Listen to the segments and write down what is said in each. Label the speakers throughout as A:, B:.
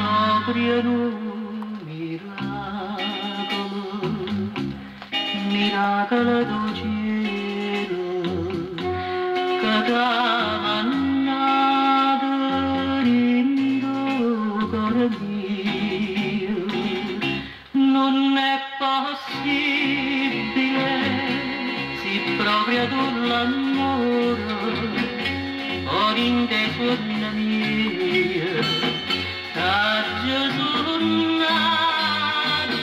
A: proprio in un miracolo, miracolo del cielo, che t'ha mannato in cuore mio. Non è possibile, se proprio tu l'amore, ho inteso una mia, a Gesù nato,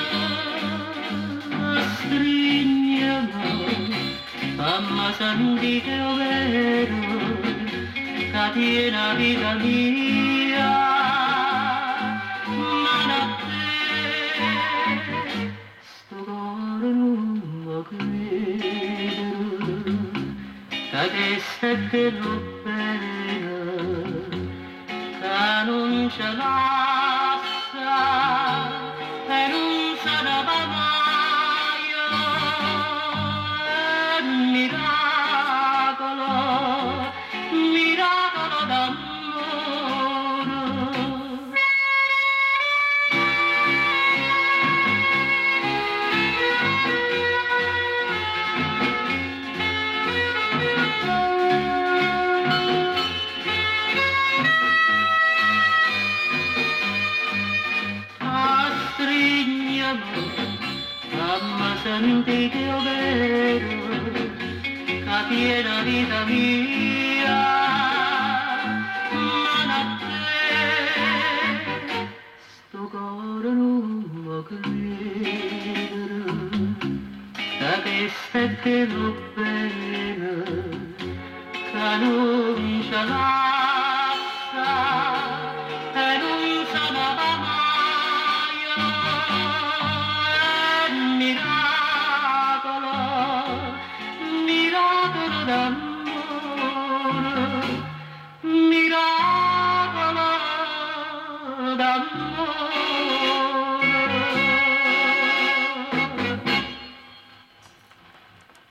A: stringiamo, fammi sentire vero, che tiene la vita mia, ma a te, sto cuore non mi crede, che questa è che lo bene, che non ce l'assa e non se ne va mai. È un miracolo, miracolo d'amore. Fammi sentire vero, che tiene la vita mia, ma a te, sto cuore non mi credere, che questa è che lo bene, che non ce l'assa e non se ne va mai. Miracolo, miracolo d'amore.